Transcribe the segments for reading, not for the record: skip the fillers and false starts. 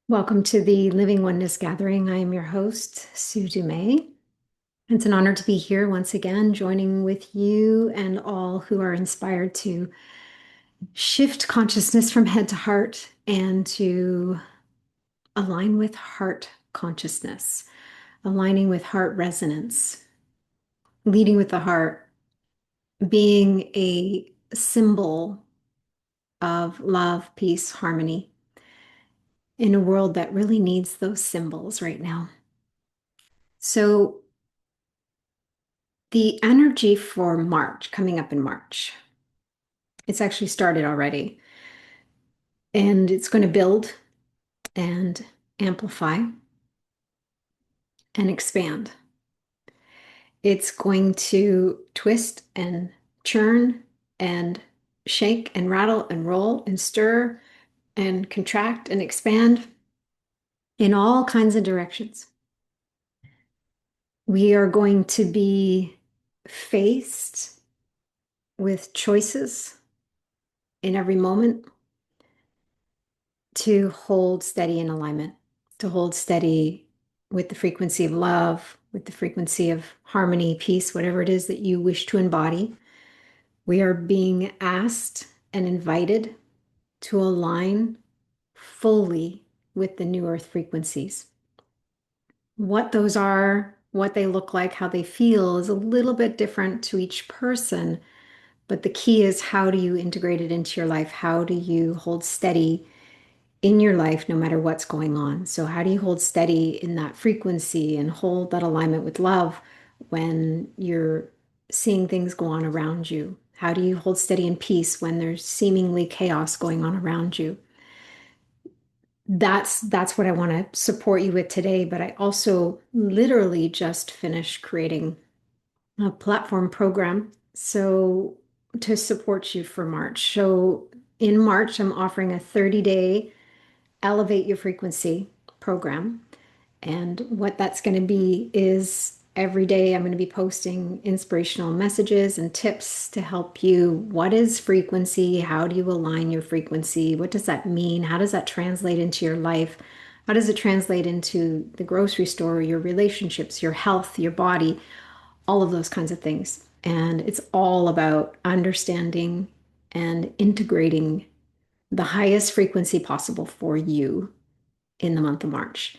Welcome to the Living Oneness Gathering. I am your host, Sue Dumais. It's an honor to be here once again, joining with you and all who are inspired to shift consciousness from head to heart and to align with heart consciousness, aligning with heart resonance, leading with the heart, being a symbol of love, peace, harmony in a world that really needs those symbols right now. So, the energy for March, coming up in March, it's actually started already, and it's going to build and amplify and expand. It's going to twist and churn and shake and rattle and roll and stir and contract and expand in all kinds of directions. We are going to be faced with choices in every moment to hold steady in alignment, to hold steady with the frequency of love, with the frequency of harmony, peace, whatever it is that you wish to embody. We are being asked and invited to align fully with the new earth frequencies. What those are, what they look like, how they feel is a little bit different to each person, but the key is, how do you integrate it into your life? How do you hold steady in your life no matter what's going on? So how do you hold steady in that frequency and hold that alignment with love when you're seeing things go on around you? How do you hold steady in peace when there's seemingly chaos going on around you? That's what I want to support you with today, but I also literally just finished creating a platform program so to support you for March. So in March, I'm offering a 30-day Elevate Your Frequency program. And what that's going to be is every day I'm going to be posting inspirational messages and tips to help you. What is frequency? How do you align your frequency? What does that mean? How does that translate into your life? How does it translate into the grocery store, your relationships, your health, your body, all of those kinds of things? And it's all about understanding and integrating the highest frequency possible for you in the month of March.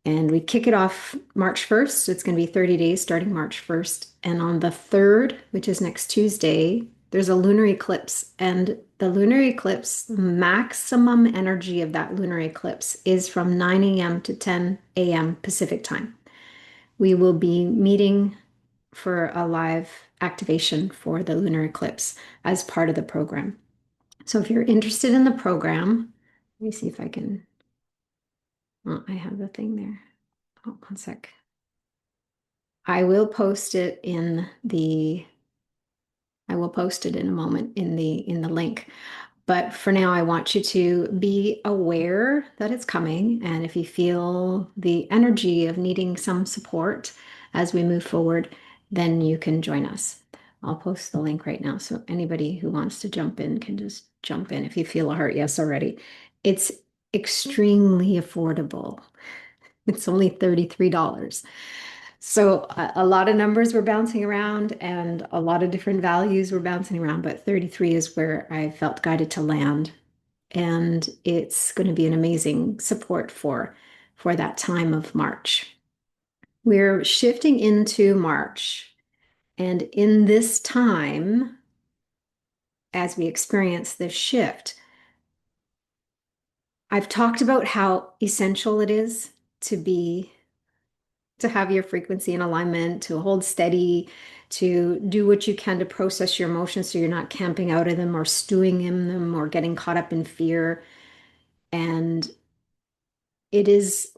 And we kick it off March 1st. So it's going to be 30 days starting March 1st. And on the 3rd, which is next Tuesday, there's a lunar eclipse. And the lunar eclipse, maximum energy of that lunar eclipse is from 9 a.m. to 10 a.m. Pacific time. We will be meeting for a live activation for the lunar eclipse as part of the program. So if you're interested in the program, let me see if I can. Oh, I have the thing there. Oh, one sec. I will post it in the, I will post it in a moment in the link. But for now, I want you to be aware that it's coming. And if you feel the energy of needing some support as we move forward, then you can join us. I'll post the link right now. So anybody who wants to jump in can just jump in if you feel a heart yes already. It's extremely affordable. It's only $33. So a lot of numbers were bouncing around and a lot of different values were bouncing around, but 33 is where I felt guided to land. And it's going to be an amazing support for that time of March. We're shifting into March. And in this time, as we experience this shift, I've talked about how essential it is to have your frequency in alignment, to hold steady, to do what you can to process your emotions so you're not camping out of them or stewing in them or getting caught up in fear. And it is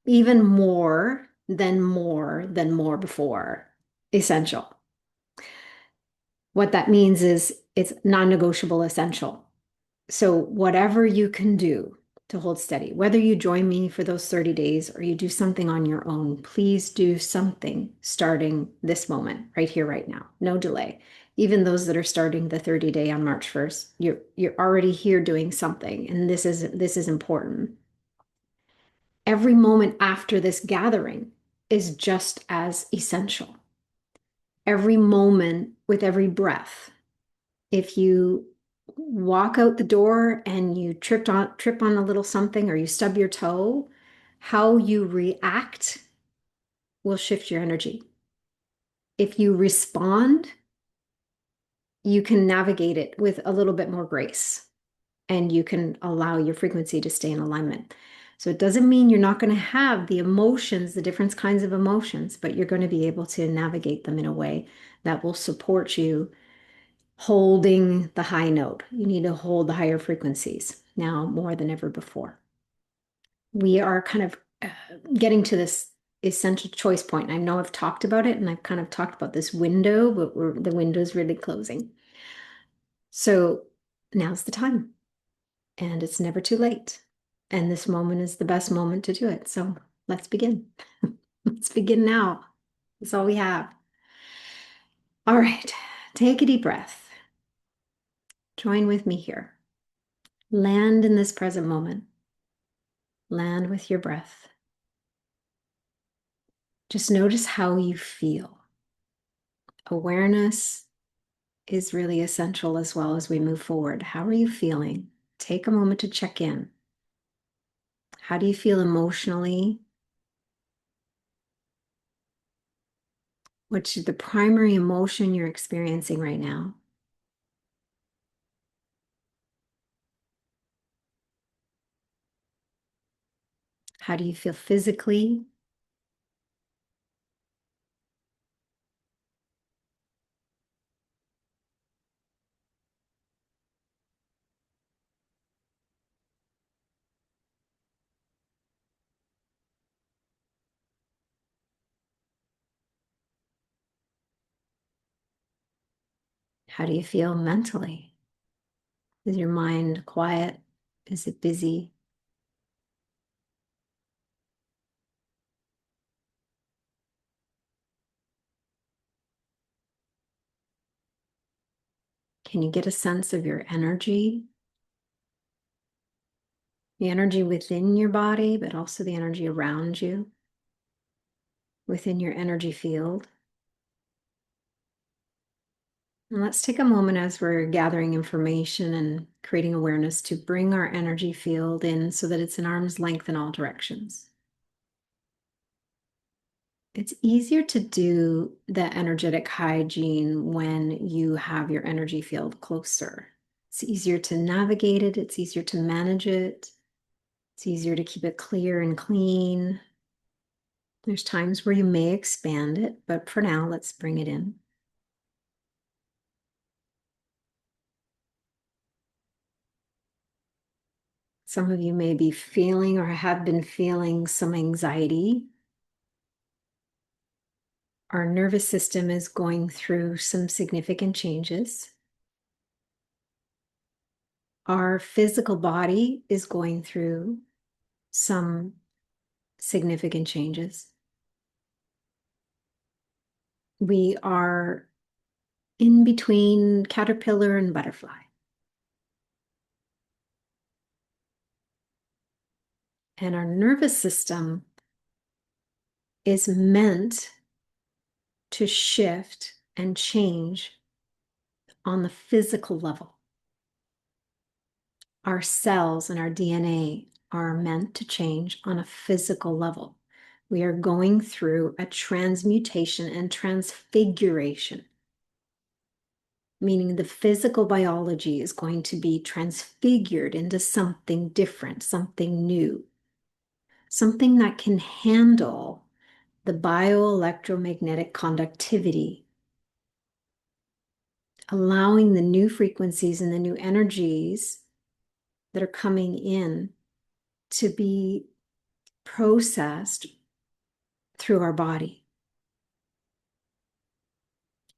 even more than more before essential. What that means is it's non-negotiable essential. So whatever you can do to hold steady, whether you join me for those 30 days or you do something on your own, please do something starting this moment, right here, right now. No delay. Even those that are starting the 30-day on March 1st, you're already here doing something, and this is important. Every moment after this gathering is just as essential. Every moment with every breath. If you walk out the door and you trip on a little something or you stub your toe, how you react will shift your energy. If you respond, you can navigate it with a little bit more grace and you can allow your frequency to stay in alignment. So it doesn't mean you're not going to have the emotions, the different kinds of emotions, but you're going to be able to navigate them in a way that will support you holding the high note. You need to hold the higher frequencies now more than ever before. We are kind of getting to this essential choice point. I know I've talked about it and I've kind of talked about this window, but the window is really closing. So now's the time, and it's never too late. And this moment is the best moment to do it. So let's begin. Let's begin now. That's all we have. All right, take a deep breath. Join with me here. Land in this present moment. Land with your breath. Just notice how you feel. Awareness is really essential as well as we move forward. How are you feeling? Take a moment to check in. How do you feel emotionally? What's the primary emotion you're experiencing right now? How do you feel physically? How do you feel mentally? Is your mind quiet? Is it busy? Can you get a sense of your energy? The energy within your body, but also the energy around you, within your energy field. And let's take a moment as we're gathering information and creating awareness to bring our energy field in so that it's an arm's length in all directions. It's easier to do the energetic hygiene when you have your energy field closer. It's easier to navigate it. It's easier to manage it. It's easier to keep it clear and clean. There's times where you may expand it, but for now, let's bring it in. Some of you may be feeling or have been feeling some anxiety. Our nervous system is going through some significant changes. Our physical body is going through some significant changes. We are in between caterpillar and butterfly. And our nervous system is meant to shift and change on the physical level. Our cells and our DNA are meant to change on a physical level. We are going through a transmutation and transfiguration, meaning the physical biology is going to be transfigured into something different, something new, something that can handle the bioelectromagnetic conductivity, allowing the new frequencies and the new energies that are coming in to be processed through our body.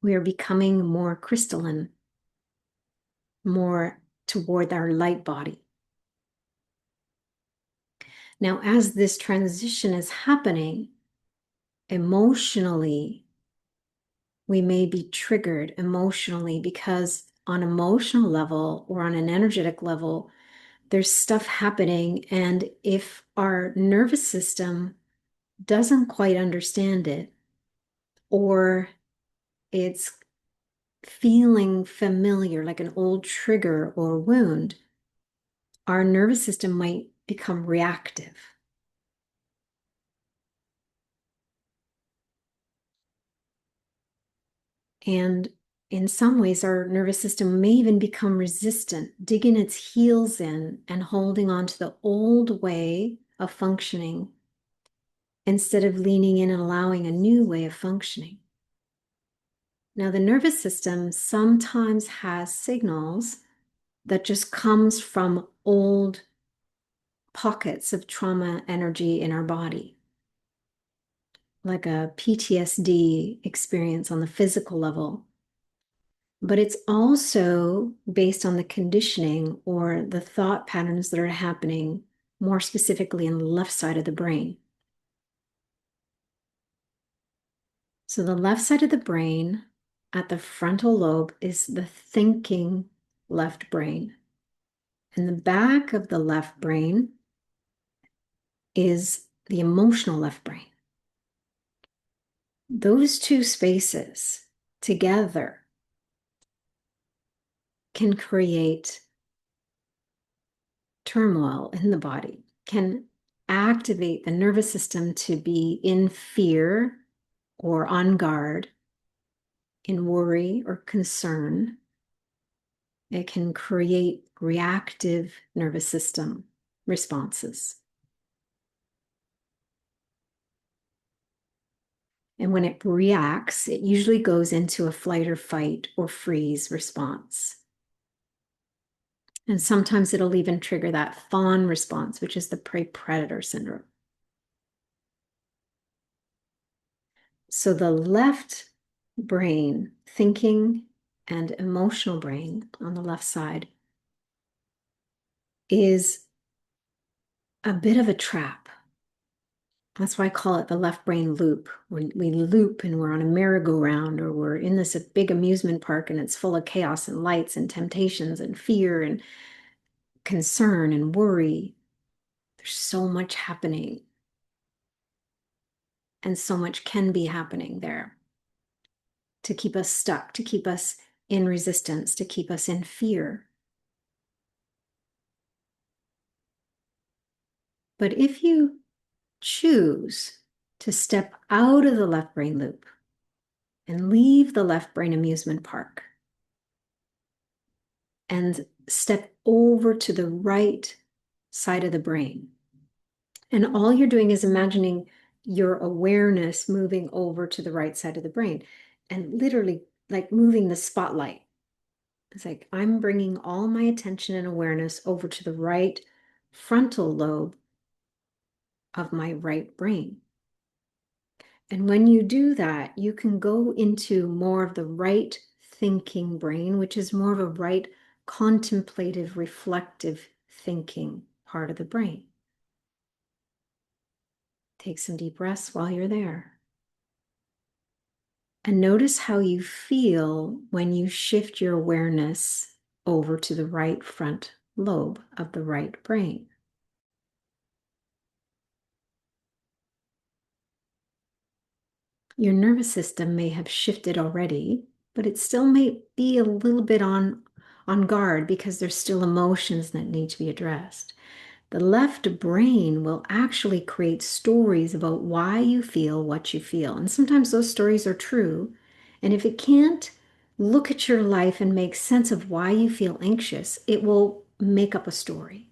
We are becoming more crystalline, more toward our light body. Now, as this transition is happening, emotionally, we may be triggered emotionally because on emotional level or on an energetic level, There's stuff happening, and if our nervous system doesn't quite understand it, or it's feeling familiar, like an old trigger or wound, our nervous system might become reactive. And in some ways, our nervous system may even become resistant, digging its heels in and holding on to the old way of functioning instead of leaning in and allowing a new way of functioning. Now, the nervous system sometimes has signals that just comes from old pockets of trauma energy in our body, like a PTSD experience on the physical level. But it's also based on the conditioning or the thought patterns that are happening more specifically in the left side of the brain. So the left side of the brain at the frontal lobe is the thinking left brain. And the back of the left brain is the emotional left brain. Those two spaces together can create turmoil in the body, can activate the nervous system to be in fear or on guard, in worry or concern. It can create reactive nervous system responses. And when it reacts, it usually goes into a flight or fight or freeze response. And sometimes it'll even trigger that fawn response, which is the prey-predator syndrome. So the left brain, thinking and emotional brain on the left side, is a bit of a trap. That's why I call it the left brain loop. When we loop and we're on a merry-go-round, or we're in this big amusement park and it's full of chaos and lights and temptations and fear and concern and worry. There's so much happening. And so much can be happening there to keep us stuck, to keep us in resistance, to keep us in fear. But if you choose to step out of the left brain loop and leave the left brain amusement park and step over to the right side of the brain, and all you're doing is imagining your awareness moving over to the right side of the brain and literally like moving the spotlight. It's like I'm bringing all my attention and awareness over to the right frontal lobe of my right brain. And when you do that, you can go into more of the right thinking brain, which is more of a right contemplative, reflective thinking part of the brain. Take some deep breaths while you're there. And notice how you feel when you shift your awareness over to the right front lobe of the right brain. Your nervous system may have shifted already, but it still may be a little bit on guard because there's still emotions that need to be addressed. The left brain will actually create stories about why you feel what you feel. And sometimes those stories are true. And if it can't look at your life and make sense of why you feel anxious, it will make up a story.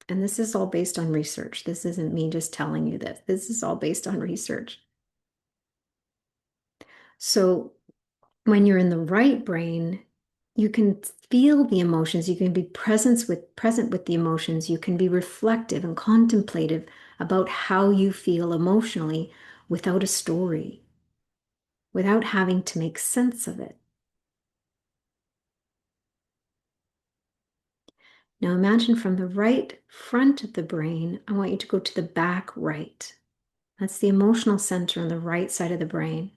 And this is all based on research. This isn't me just telling you this. This is all based on research. So when you're in the right brain, you can feel the emotions, you can be present with the emotions, you can be reflective and contemplative about how you feel emotionally without a story, without having to make sense of it. Now imagine from the right front of the brain, I want you to go to the back right. That's the emotional center on the right side of the brain.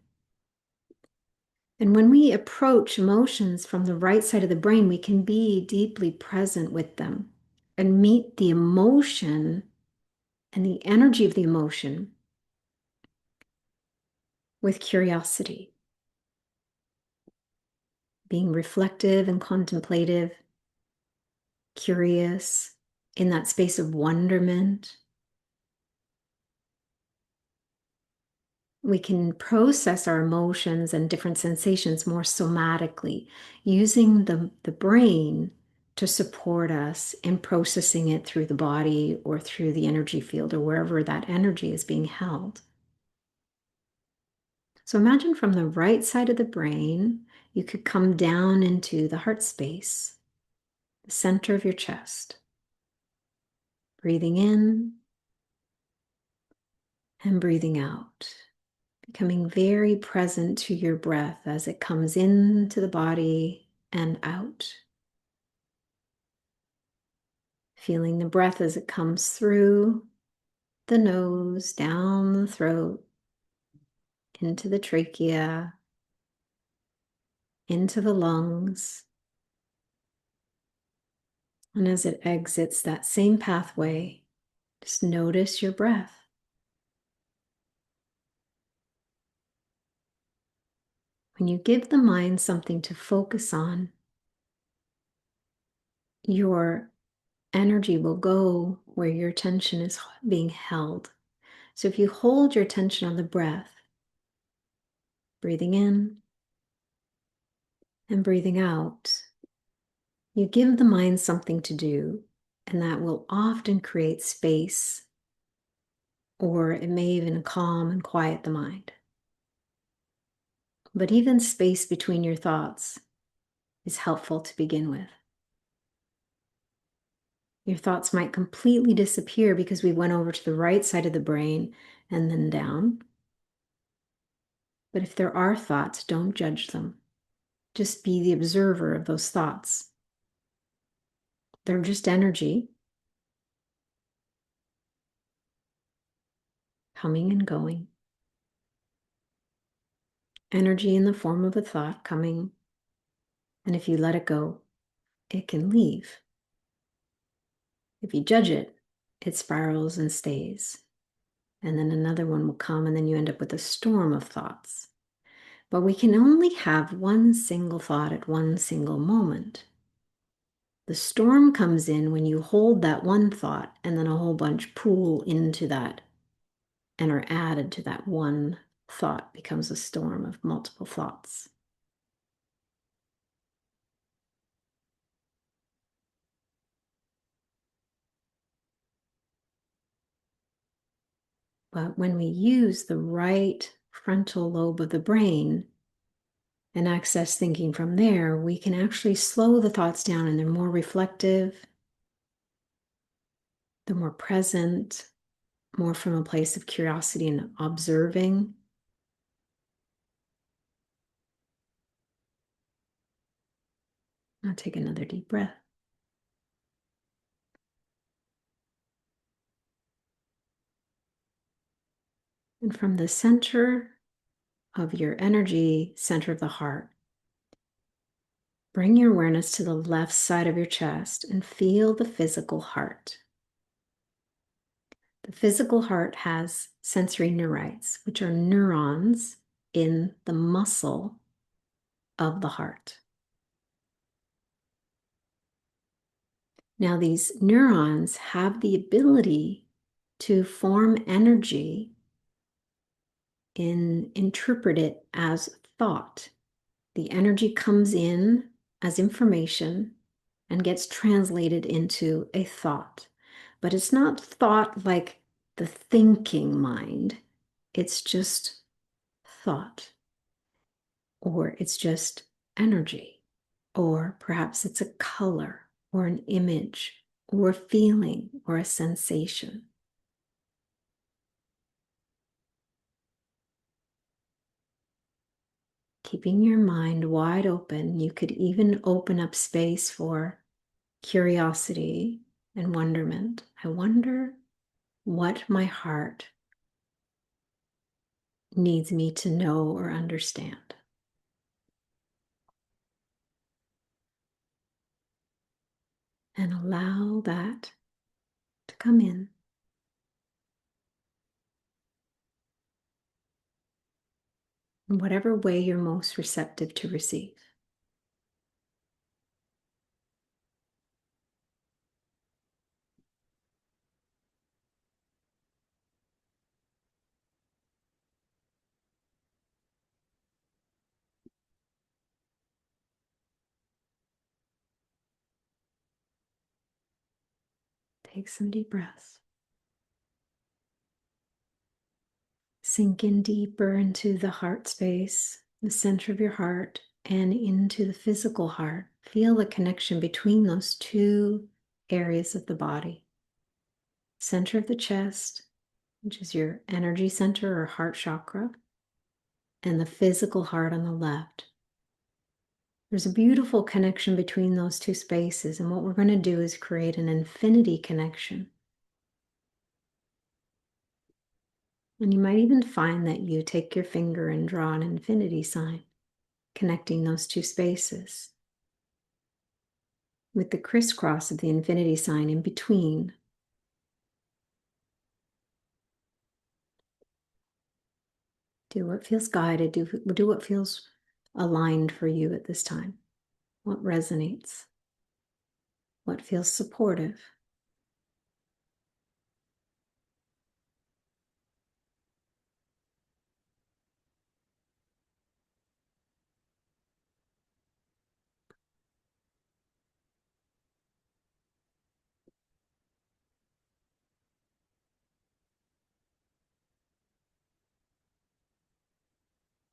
And when we approach emotions from the right side of the brain, we can be deeply present with them and meet the emotion and the energy of the emotion with curiosity, being reflective and contemplative, curious in that space of wonderment. We can process our emotions and different sensations more somatically, using the brain to support us in processing it through the body or through the energy field or wherever that energy is being held. So imagine from the right side of the brain, you could come down into the heart space, the center of your chest, breathing in and breathing out. Becoming very present to your breath as it comes into the body and out. Feeling the breath as it comes through the nose, down the throat, into the trachea, into the lungs. And as it exits that same pathway, just notice your breath. When you give the mind something to focus on, your energy will go where your attention is being held. So if you hold your attention on the breath, breathing in and breathing out, you give the mind something to do, and that will often create space, or it may even calm and quiet the mind. But even space between your thoughts is helpful to begin with. Your thoughts might completely disappear because we went over to the right side of the brain and then down. But if there are thoughts, don't judge them. Just be the observer of those thoughts. They're just energy coming and going. Energy in the form of a thought coming, and if you let it go, it can leave. If you judge it, it spirals and stays. And then another one will come, and then you end up with a storm of thoughts. But we can only have one single thought at one single moment. The storm comes in when you hold that one thought, and then a whole bunch pool into that and are added to that one thought, becomes a storm of multiple thoughts. But when we use the right frontal lobe of the brain and access thinking from there, we can actually slow the thoughts down, and they're more reflective, they're more present, more from a place of curiosity and observing. Now take another deep breath. And from the center of your energy, center of the heart, bring your awareness to the left side of your chest and feel the physical heart. The physical heart has sensory neurites, which are neurons in the muscle of the heart. Now, these neurons have the ability to form energy and interpret it as thought. The energy comes in as information and gets translated into a thought. But it's not thought like the thinking mind. It's just thought, or it's just energy, or perhaps it's a color, or an image, or a feeling, or a sensation. Keeping your mind wide open, you could even open up space for curiosity and wonderment. I wonder what my heart needs me to know or understand. and allow that to come in. In whatever way you're most receptive to receive. Take some deep breaths. Sink in deeper into the heart space, the center of your heart, and into the physical heart. Feel the connection between those two areas of the body. Center of the chest, which is your energy center or heart chakra, and the physical heart on the left. There's a beautiful connection between those two spaces, and what we're going to do is create an infinity connection. And you might even find that you take your finger and draw an infinity sign, connecting those two spaces, with the crisscross of the infinity sign in between. Do what feels guided, do what feels aligned for you at this time. What resonates? What feels supportive?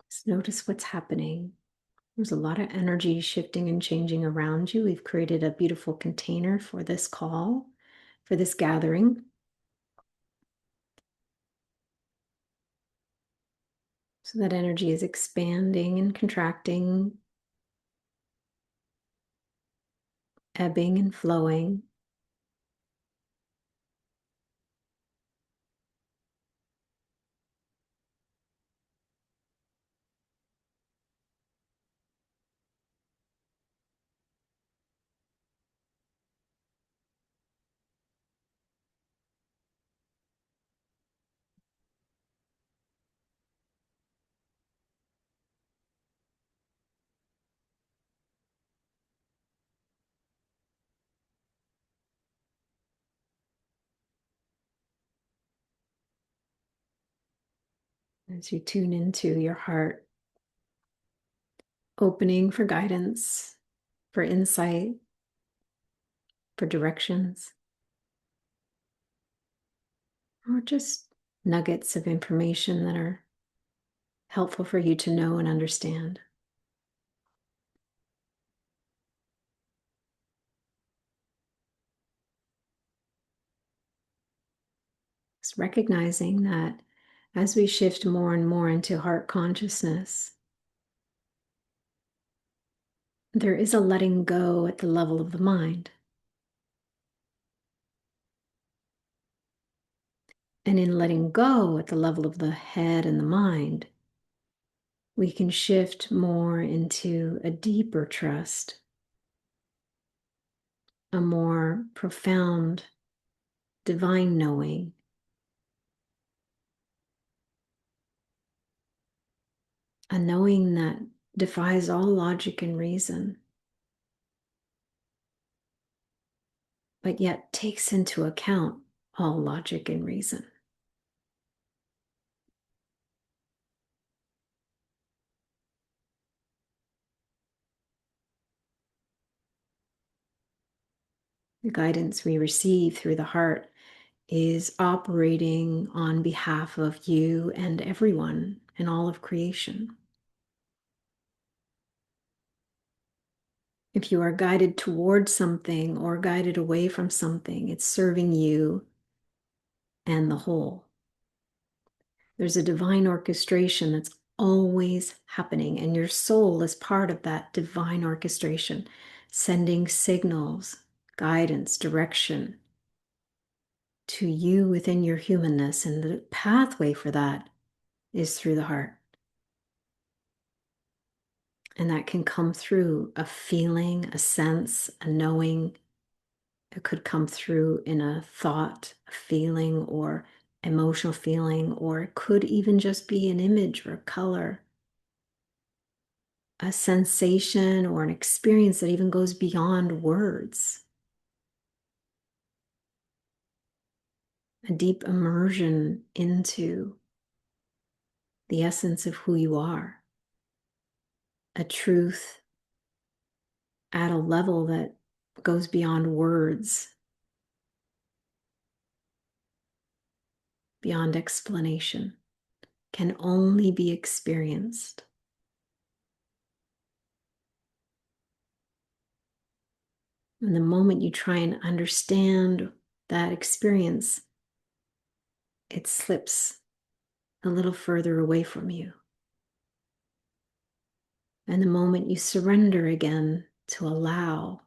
Just notice what's happening. There's a lot of energy shifting and changing around you. We've created a beautiful container for this call, for this gathering. So that energy is expanding and contracting, ebbing and flowing. As you tune into your heart, opening for guidance, for insight, for directions, or just nuggets of information that are helpful for you to know and understand. Just recognizing that as we shift more and more into heart consciousness, there is a letting go at the level of the mind. And in letting go at the level of the head and the mind, we can shift more into a deeper trust, a more profound divine knowing, a knowing that defies all logic and reason, but yet takes into account all logic and reason. The guidance we receive through the heart is operating on behalf of you and everyone in all of creation. If you are guided towards something or guided away from something, it's serving you and the whole. There's a divine orchestration that's always happening, and your soul is part of that divine orchestration, sending signals, guidance, direction to you within your humanness. And the pathway for that is through the heart. And that can come through a feeling, a sense, a knowing, It could come through in a thought, a feeling, or emotional feeling, or it could even just be an image or a color, a sensation or an experience that even goes beyond words. A deep immersion into the essence of who you are, a truth at a level that goes beyond words, beyond explanation, can only be experienced. And the moment you try and understand that experience, it slips a little further away from you. And the moment you surrender again to allow,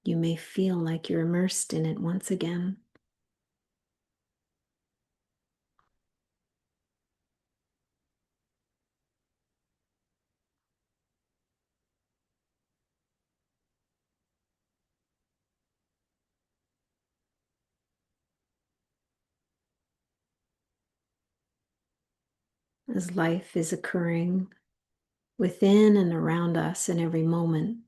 you may feel like you're immersed in it once again. As life is occurring within and around us in every moment.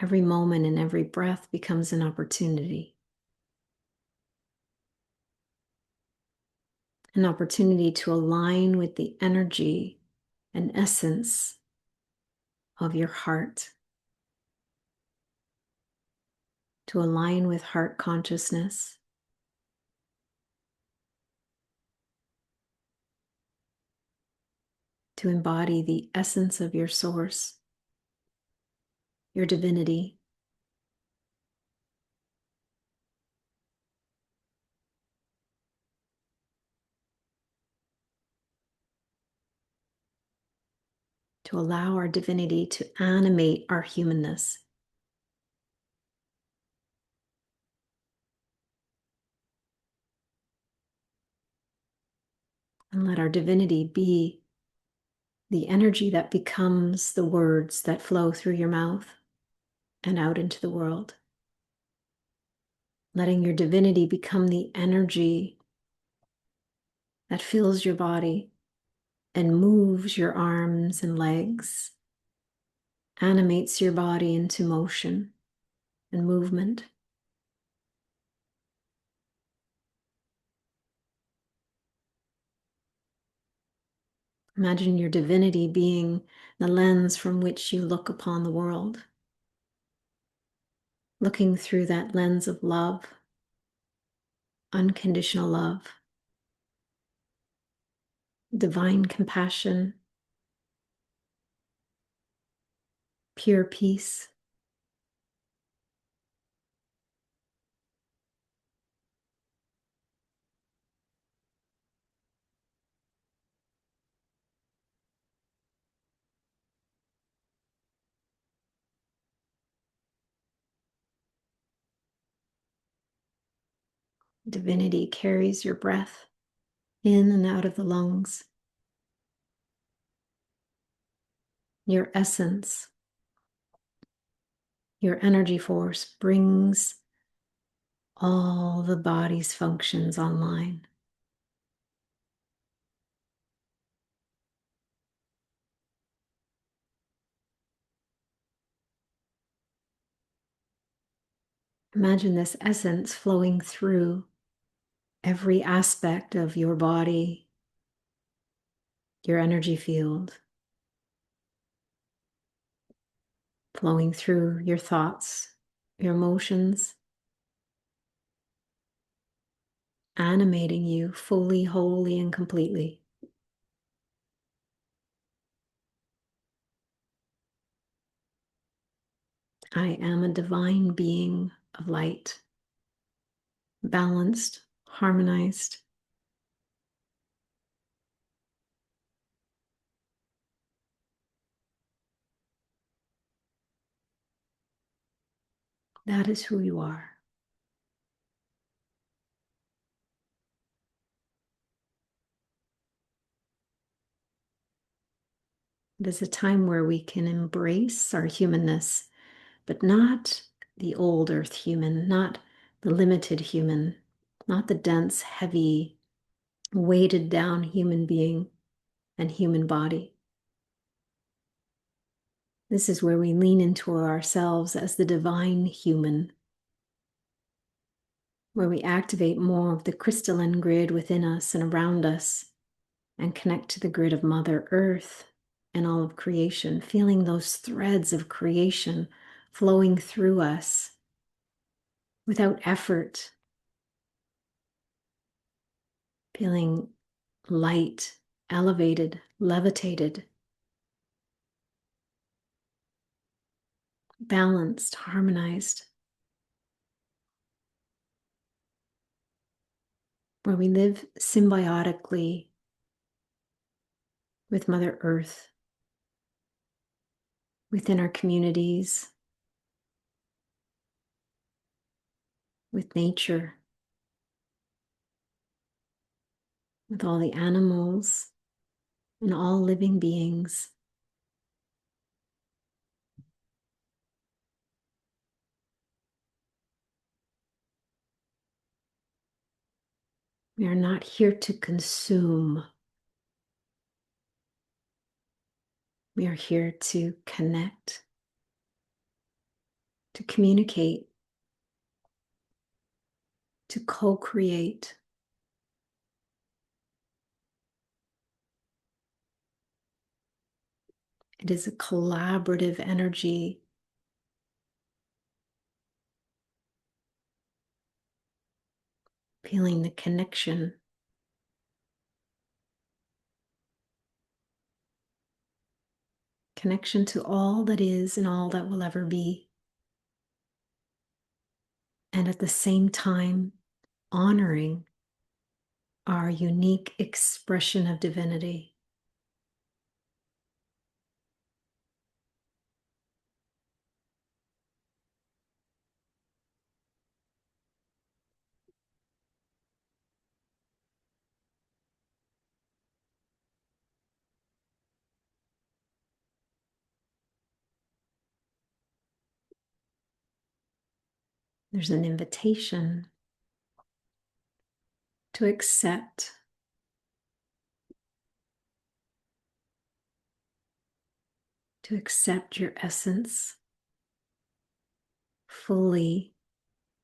Every moment and every breath becomes an opportunity. An opportunity to align with the energy and essence of your heart. To align with heart consciousness. To embody the essence of your source, your divinity. To allow our divinity to animate our humanness. And let our divinity be the energy that becomes the words that flow through your mouth and out into the world. Letting your divinity become the energy that fills your body and moves your arms and legs, animates your body into motion and movement. Imagine your divinity being the lens from which you look upon the world. Looking through that lens of love, unconditional love, divine compassion, pure peace. Divinity carries your breath in and out of the lungs. Your essence, your energy force brings all the body's functions online. Imagine this essence flowing through every aspect of your body, your energy field, flowing through your thoughts, your emotions, animating you fully, wholly, and completely. I am a divine being of light, balanced, harmonized. That is who you are. It is a time where we can embrace our humanness, but not the old earth human, not the limited human, not the dense, heavy, weighted down human being and human body. This is where we lean into ourselves as the divine human, where we activate more of the crystalline grid within us and around us and connect to the grid of Mother Earth and all of creation, feeling those threads of creation flowing through us without effort, feeling light, elevated, levitated, balanced, harmonized, where we live symbiotically with Mother Earth, within our communities, with nature, with all the animals and all living beings. We are not here to consume. We are here to connect, to communicate, to co-create. It is a collaborative energy, feeling the connection, connection to all that is and all that will ever be. And at the same time, honoring our unique expression of divinity. There's an invitation to accept, your essence fully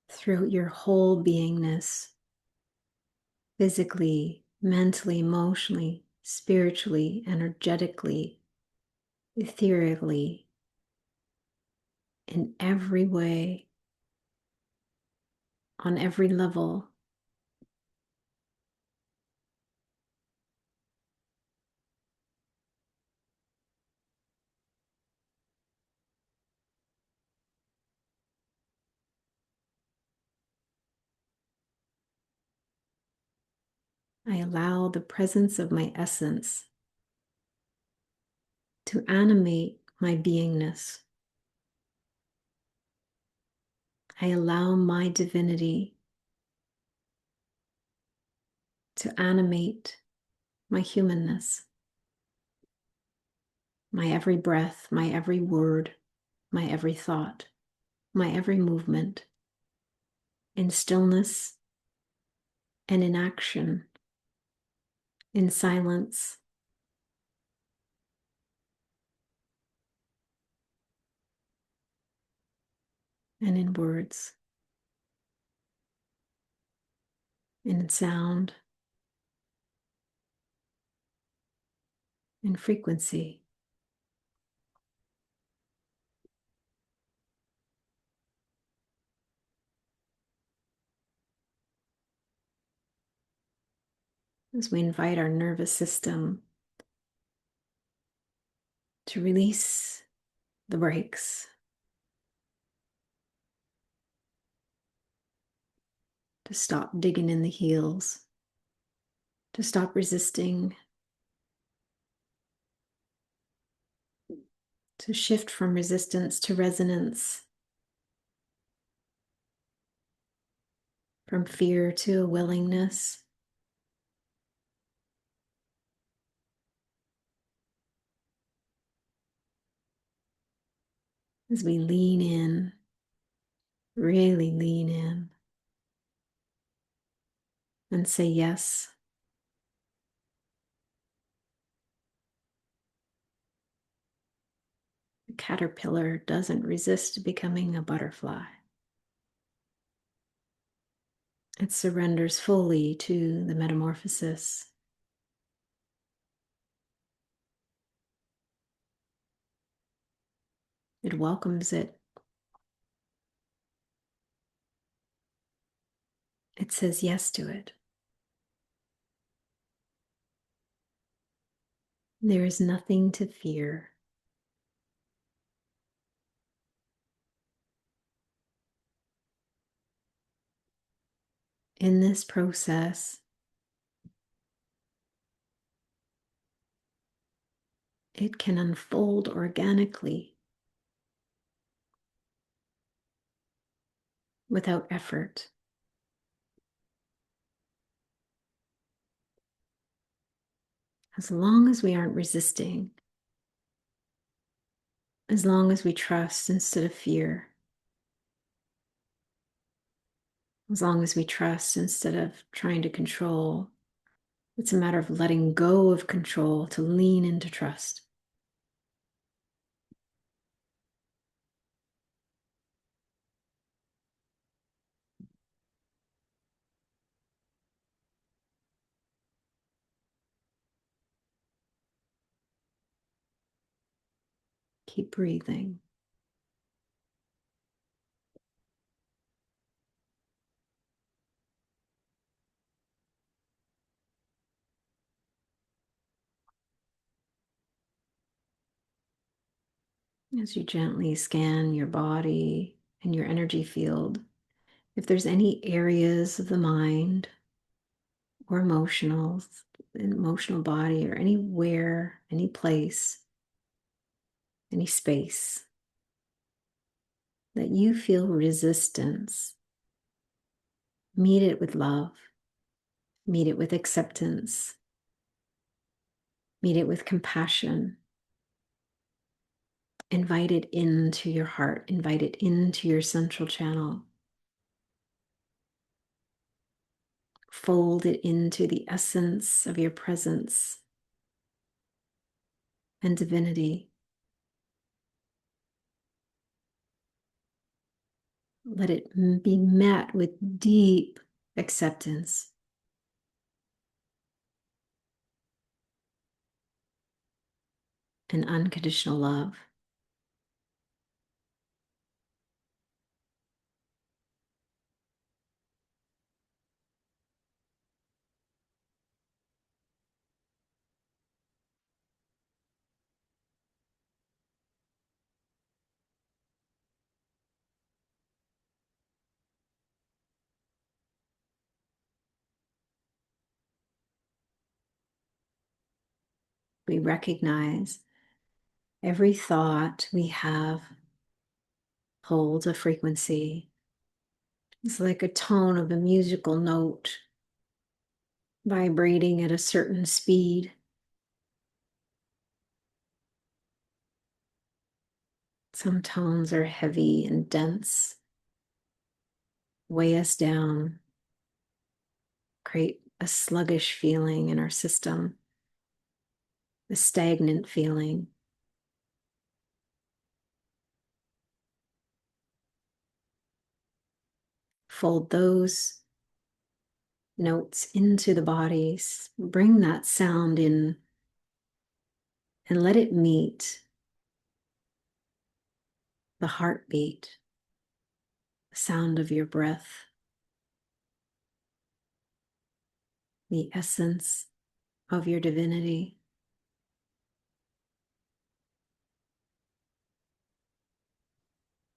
throughout your whole beingness, physically, mentally, emotionally, spiritually, energetically, ethereally, in every way, on every level. I allow the presence of my essence to animate my beingness. I allow my divinity to animate my humanness, my every breath, my every word, my every thought, my every movement, in stillness and in action, in silence, and in words, in sound, in frequency. As we invite our nervous system to release the brakes, to stop digging in the heels, to stop resisting, to shift from resistance to resonance, from fear to a willingness. as we lean in, really lean in, and say yes. The caterpillar doesn't resist becoming a butterfly. It surrenders fully to the metamorphosis. It welcomes it. It says yes to it. There is nothing to fear. In this process, it can unfold organically without effort. As long as we aren't resisting, as long as we trust instead of fear, as long as we trust instead of trying to control, it's a matter of letting go of control to lean into trust. Keep breathing. As you gently scan your body and your energy field, if there's any areas of the mind or emotional body, or anywhere, any place, any space that you feel resistance, meet it with love, meet it with acceptance, meet it with compassion. Invite it into your heart, invite it into your central channel. Fold it into the essence of your presence and divinity. Let it be met with deep acceptance and unconditional love. We recognize every thought we have holds a frequency. It's like a tone of a musical note vibrating at a certain speed. Some tones are heavy and dense, weigh us down, create a sluggish feeling in our system, a stagnant feeling. Fold those notes into the bodies, bring that sound in, and let it meet the heartbeat, the sound of your breath, the essence of your divinity.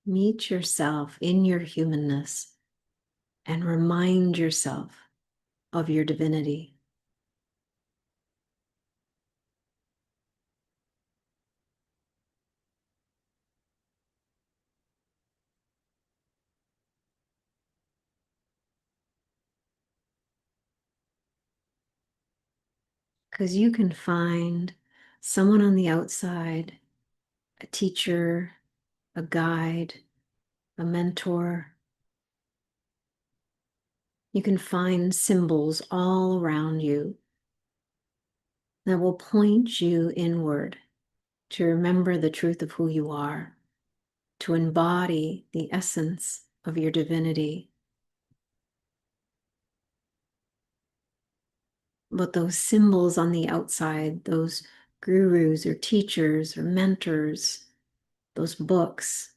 Meet yourself in your humanness and remind yourself of your divinity. Because you can find someone on the outside, a teacher, a guide, a mentor. You can find symbols all around you that will point you inward to remember the truth of who you are, to embody the essence of your divinity. But those symbols on the outside, those gurus or teachers or mentors, those books,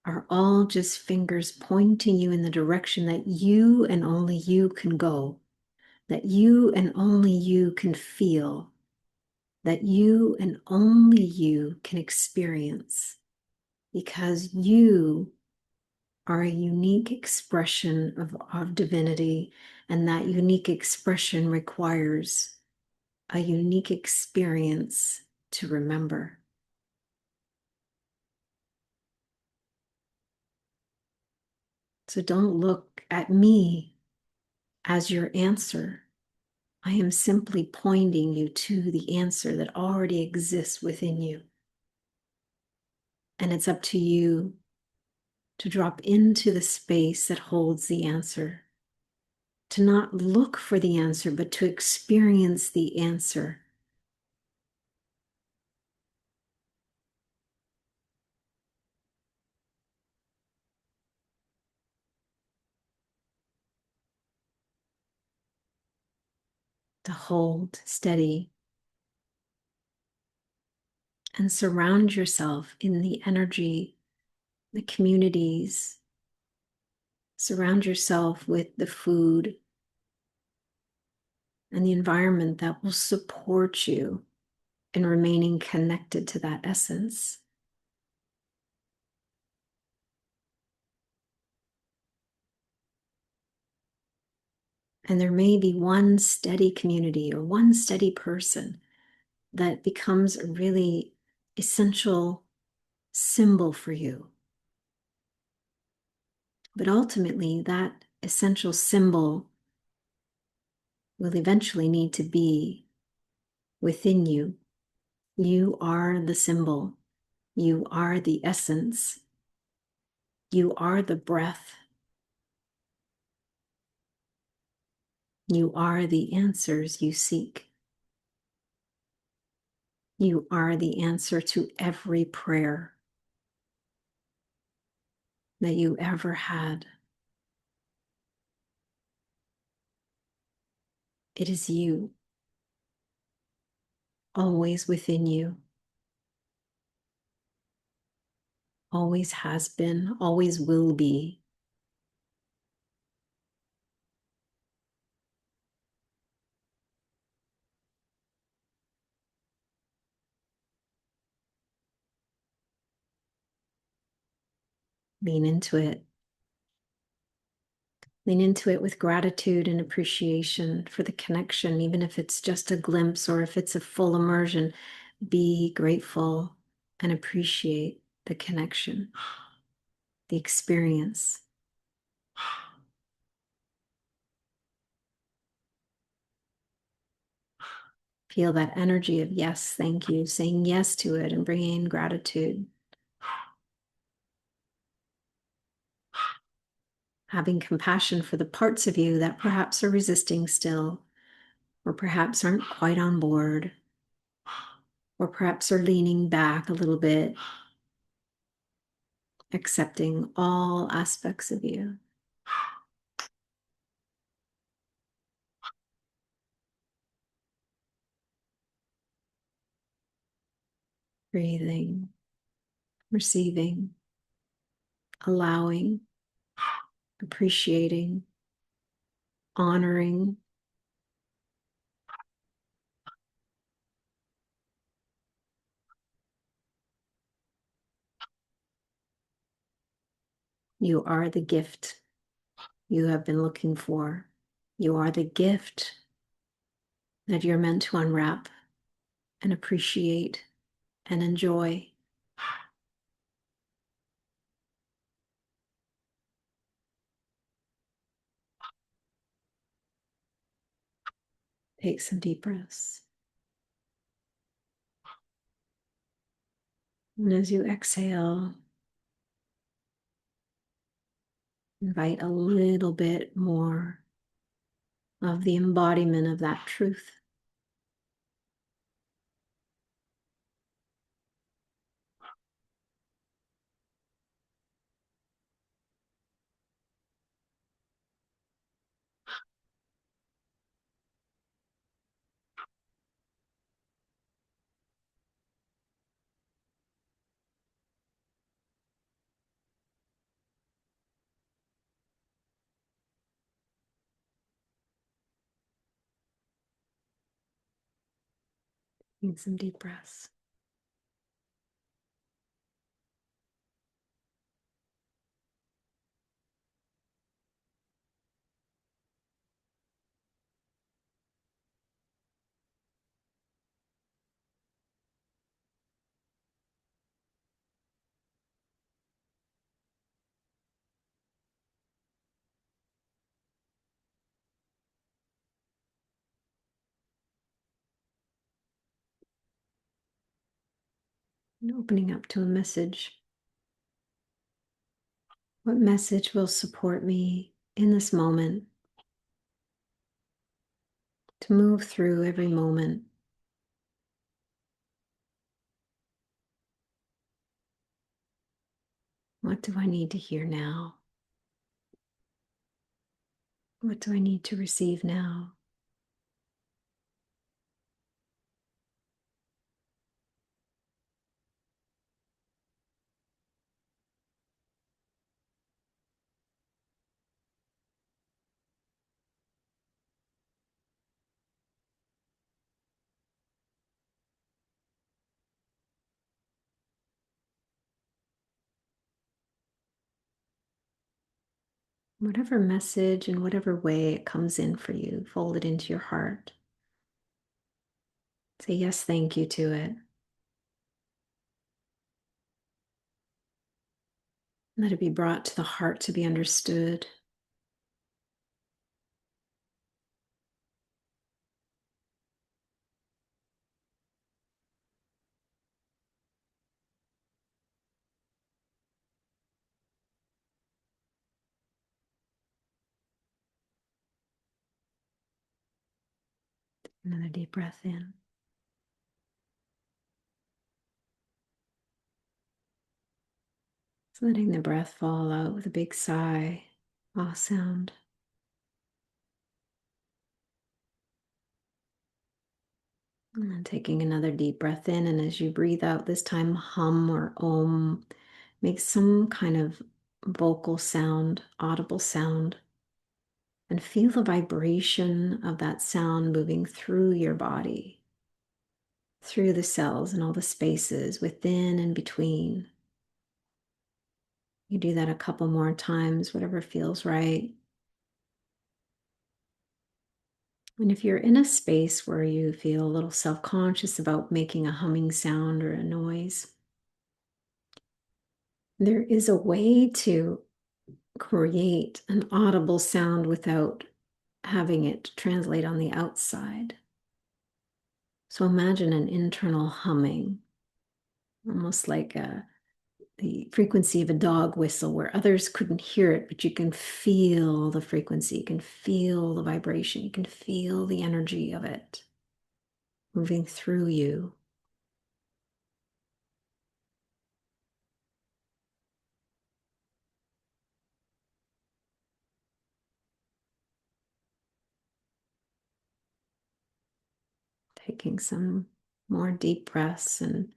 are all just fingers pointing you in the direction that you and only you can go, that you and only you can feel, that you and only you can experience, because you are a unique expression of divinity, and that unique expression requires a unique experience to remember. So don't look at me as your answer. I am simply pointing you to the answer that already exists within you. And it's up to you to drop into the space that holds the answer, to not look for the answer, but to experience the answer. To hold steady and surround yourself in the energy, the communities. Surround yourself with the food and the environment that will support you in remaining connected to that essence. And there may be one steady community or one steady person that becomes a really essential symbol for you. But ultimately, that essential symbol will eventually need to be within you. You are the symbol. You are the essence. You are the breath. You are the answers you seek. You are the answer to every prayer that you ever had. It is you, always within you, always has been, always will be. Lean into it. Lean into it with gratitude and appreciation for the connection, even if it's just a glimpse or if it's a full immersion. Be grateful and appreciate the connection, the experience. Feel that energy of yes, thank you, saying yes to it and bringing in gratitude. Having compassion for the parts of you that perhaps are resisting still, or perhaps aren't quite on board, or perhaps are leaning back a little bit, accepting all aspects of you. Breathing, receiving, allowing, appreciating, honoring. You are the gift you have been looking for. You are the gift that you're meant to unwrap and appreciate and enjoy. Take some deep breaths. And as you exhale, invite a little bit more of the embodiment of that truth. Take some deep breaths. And opening up to a message. What message will support me in this moment to move through every moment? What do I need to hear now? What do I need to receive now? Whatever message and whatever way it comes in for you, fold it into your heart. Say yes, thank you to it. Let it be brought to the heart to be understood. Another deep breath in. Just letting the breath fall out with a big sigh, ah sound. And then taking another deep breath in, and as you breathe out, this time hum or om, make some kind of vocal sound, audible sound, and feel the vibration of that sound moving through your body, through the cells and all the spaces within and between. You do that a couple more times, whatever feels right. And if you're in a space where you feel a little self-conscious about making a humming sound or a noise, there is a way to create an audible sound without having it translate on the outside. So imagine an internal humming, almost like the frequency of a dog whistle where others couldn't hear it, but you can feel the frequency, you can feel the vibration, you can feel the energy of it moving through you. Taking some more deep breaths and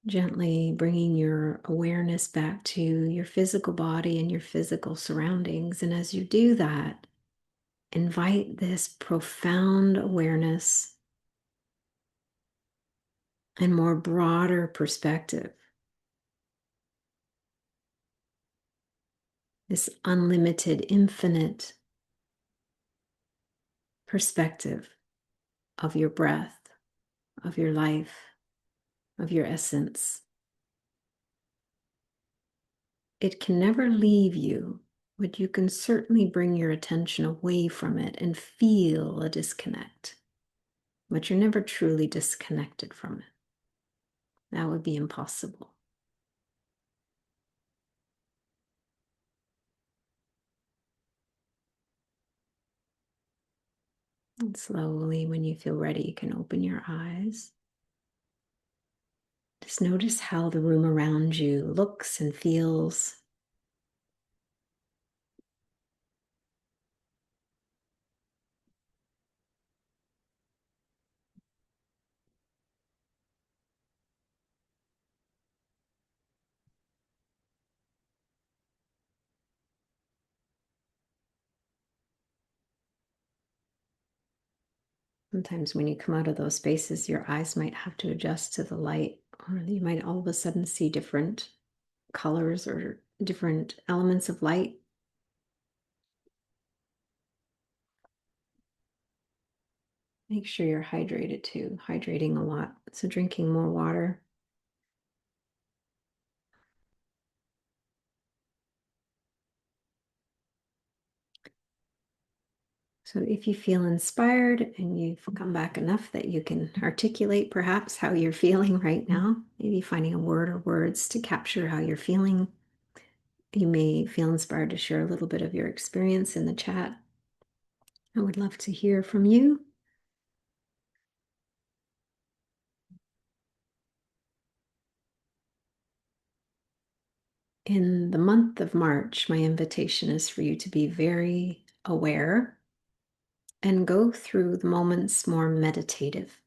gently bringing your awareness back to your physical body and your physical surroundings. And as you do that, invite this profound awareness and more broader perspective, this unlimited, infinite perspective of your breath, of your life, of your essence. It can never leave you, but you can certainly bring your attention away from it and feel a disconnect. But you're never truly disconnected from it. That would be impossible. And slowly, when you feel ready, you can open your eyes. Just notice how the room around you looks and feels. Sometimes when you come out of those spaces, your eyes might have to adjust to the light, or you might all of a sudden see different colors or different elements of light. Make sure you're hydrated too, hydrating a lot. So drinking more water. So if you feel inspired and you've come back enough that you can articulate perhaps how you're feeling right now, maybe finding a word or words to capture how you're feeling, you may feel inspired to share a little bit of your experience in the chat. I would love to hear from you. In the month of March, my invitation is for you to be very aware and go through the moments more meditative.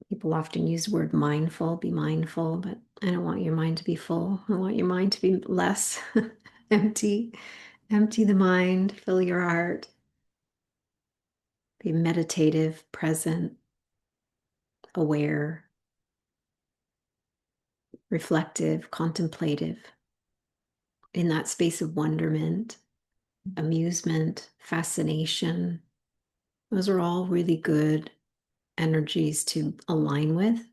People often use the word mindful, be mindful, but I don't want your mind to be full. I want your mind to be less empty. Empty the mind, fill your heart. Be meditative, present, aware, reflective, contemplative. In that space of wonderment, amusement, fascination. Those are all really good energies to align with.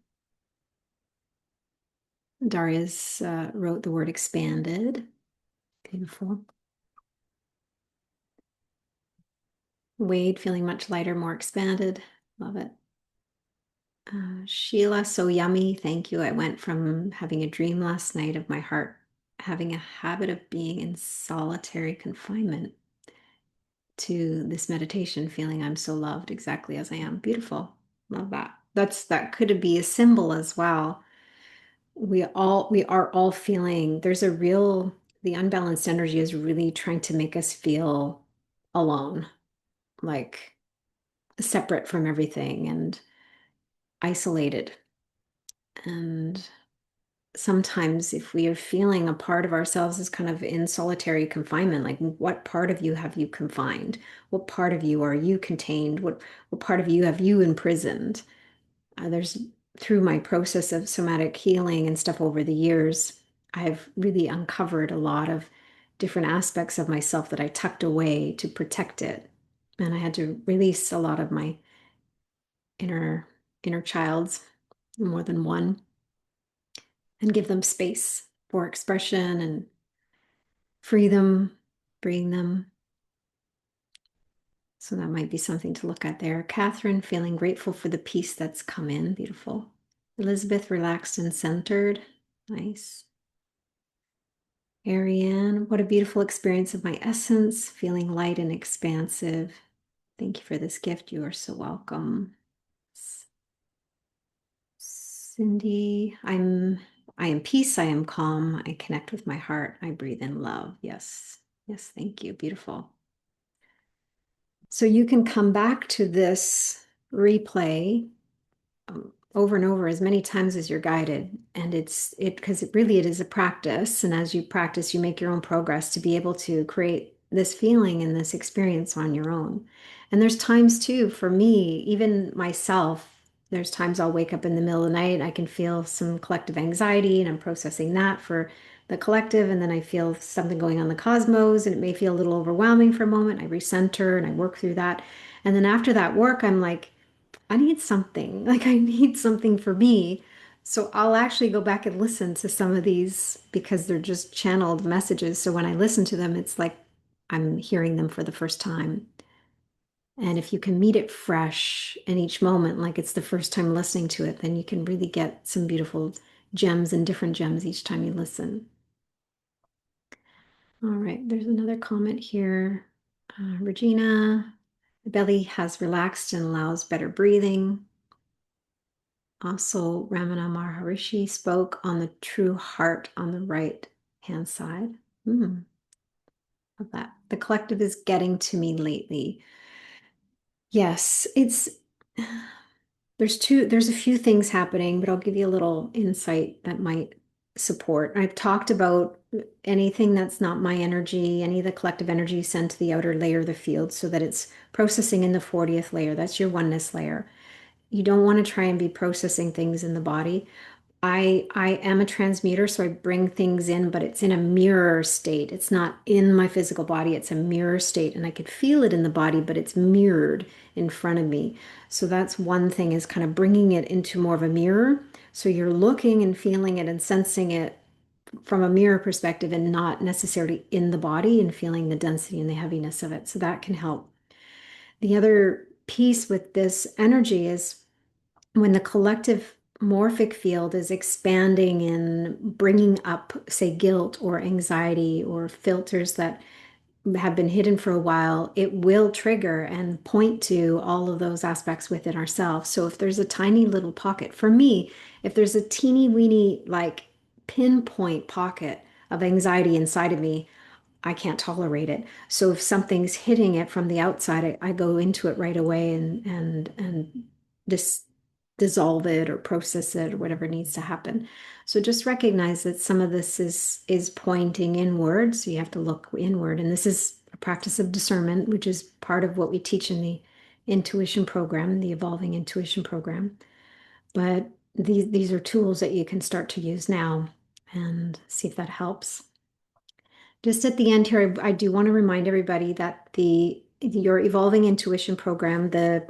Daria's wrote the word expanded. Beautiful. Wade feeling much lighter, more expanded. Love it. Sheila, so yummy. Thank you. I went from having a dream last night of my heart having a habit of being in solitary confinement to this meditation, feeling I'm so loved exactly as I am. Beautiful. Love that. That could be a symbol as well. We are all feeling there's a real the unbalanced energy is really trying to make us feel alone, like separate from everything and isolated. And sometimes if we are feeling a part of ourselves is kind of in solitary confinement, like what part of you have you confined? What part of you are you contained? What part of you have you imprisoned? There's through my process of somatic healing and stuff over the years, I've really uncovered a lot of different aspects of myself that I tucked away to protect it. And I had to release a lot of my inner childs, more than one, and give them space for expression and free them, bring them. So that might be something to look at there. Catherine, feeling grateful for the peace that's come in. Beautiful. Elizabeth, relaxed and centered. Nice. Ariane, what a beautiful experience of my essence, feeling light and expansive. Thank you for this gift. You are so welcome. Cindy, I am peace, I am calm, I connect with my heart, I breathe in love. Yes. Yes, thank you. Beautiful. So you can come back to this replay over and over as many times as you're guided. And because it is a practice. And as you practice, you make your own progress to be able to create this feeling and this experience on your own. And there's times too, for me, even myself, there's times I'll wake up in the middle of the night, I can feel some collective anxiety and I'm processing that for the collective. And then I feel something going on in the cosmos and it may feel a little overwhelming for a moment. I recenter and I work through that. And then after that work, I'm like, I need something. Like I need something for me. So I'll actually go back and listen to some of these because they're just channeled messages. So when I listen to them, it's like I'm hearing them for the first time. And if you can meet it fresh in each moment, like it's the first time listening to it, then you can really get some beautiful gems and different gems each time you listen. All right, there's another comment here. Regina, the belly has relaxed and allows better breathing. Also, Ramana Maharishi spoke on the true heart on the right hand side. Of that. The collective is getting to me lately. Yes, there's a few things happening, but I'll give you a little insight that might support. I've talked about anything that's not my energy, any of the collective energy sent to the outer layer of the field so that it's processing in the 40th layer. That's your oneness layer. You don't want to try and be processing things in the body. I am a transmuter, so I bring things in, but it's in a mirror state. It's not in my physical body, it's a mirror state, and I could feel it in the body, but it's mirrored in front of me. So that's one thing, is kind of bringing it into more of a mirror. So you're looking and feeling it and sensing it from a mirror perspective and not necessarily in the body and feeling the density and the heaviness of it. So that can help. The other piece with this energy is when the collective morphic field is expanding and bringing up, say, guilt or anxiety or filters that have been hidden for a while, it will trigger and point to all of those aspects within ourselves. So if there's a tiny little pocket, for me, if there's a teeny weeny, like pinpoint pocket of anxiety inside of me, I can't tolerate it. So if something's hitting it from the outside, I go into it right away and just dissolve it or process it or whatever needs to happen. So just recognize that some of this is pointing inward. So you have to look inward. And this is a practice of discernment, which is part of what we teach in the intuition program, the evolving intuition program. But these are tools that you can start to use now and see if that helps. Just at the end here, I do want to remind everybody that your Evolving Intuition program, the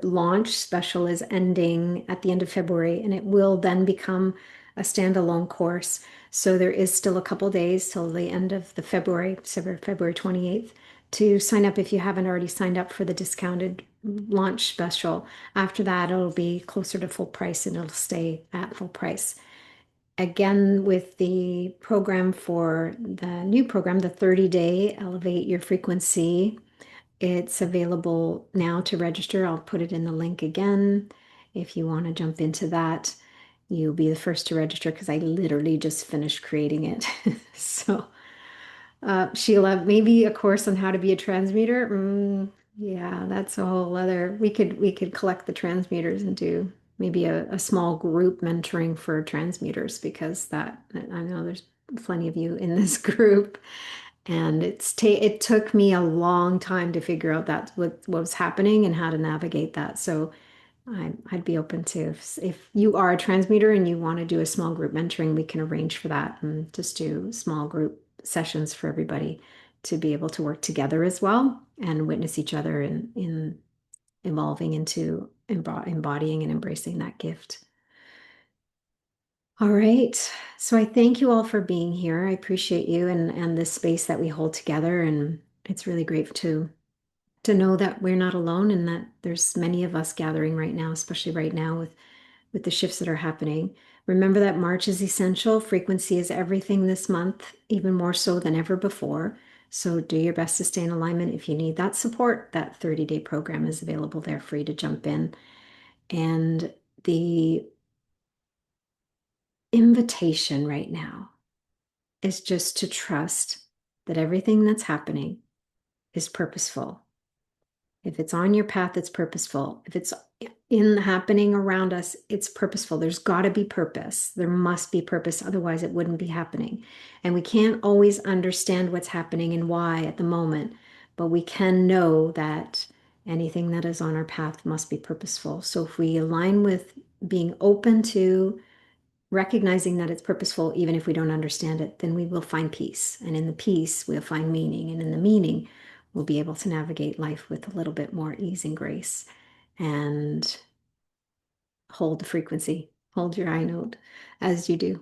launch special is ending at the end of February, and it will then become a standalone course. So there is still a couple days till the end of the February, February 28th, to sign up if you haven't already signed up for the discounted launch special. After that, it'll be closer to full price and it'll stay at full price. Again, with the program for the new program, the 30-day Elevate Your Frequency, it's available now to register. I'll put it in the link again. If you want to jump into that, you'll be the first to register because I literally just finished creating it. So, Sheila, maybe a course on how to be a transmuter. Yeah, that's a whole other. We could collect the transmuters and do maybe a small group mentoring for transmuters because that I know there's plenty of you in this group, and it took me a long time to figure out what was happening and how to navigate that. So I'd be open to if you are a transmuter and you want to do a small group mentoring, we can arrange for that and just do small group sessions for everybody to be able to work together as well and witness each other in evolving into embodying and embracing that gift. All right. So I thank you all for being here. I appreciate you and this space that we hold together. And it's really great to know that we're not alone and that there's many of us gathering right now, especially right now with the shifts that are happening. Remember that March is essential. Frequency is everything this month, even more so than ever before. So do your best to stay in alignment. If you need that support, that 30-day program is available there, free to jump in. And the invitation right now is just to trust that everything that's happening is purposeful. If it's on your path, it's purposeful. If it's in happening around us, it's purposeful. There's got to be purpose. There must be purpose. Otherwise, it wouldn't be happening. And we can't always understand what's happening and why at the moment, but we can know that anything that is on our path must be purposeful. So if we align with being open to recognizing that it's purposeful, even if we don't understand it, then we will find peace. And in the peace, we'll find meaning. And in the meaning, we'll be able to navigate life with a little bit more ease and grace and hold the frequency, hold your high note as you do.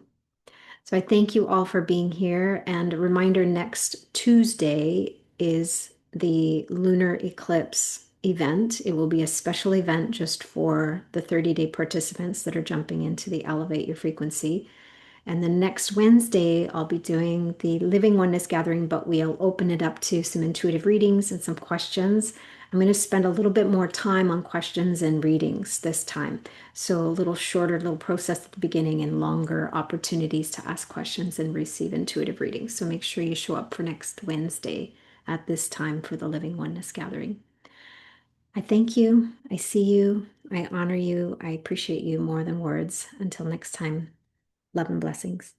So I thank you all for being here. And a reminder, next Tuesday is the lunar eclipse. event. It will be a special event just for the 30-day participants that are jumping into the Elevate Your Frequency. And then next Wednesday, I'll be doing the Living Oneness Gathering, but we'll open it up to some intuitive readings and some questions. I'm going to spend a little bit more time on questions and readings this time. So a little shorter little process at the beginning and longer opportunities to ask questions and receive intuitive readings. So make sure you show up for next Wednesday at this time for the Living Oneness Gathering. I thank you. I see you. I honor you. I appreciate you more than words. Until next time, love and blessings.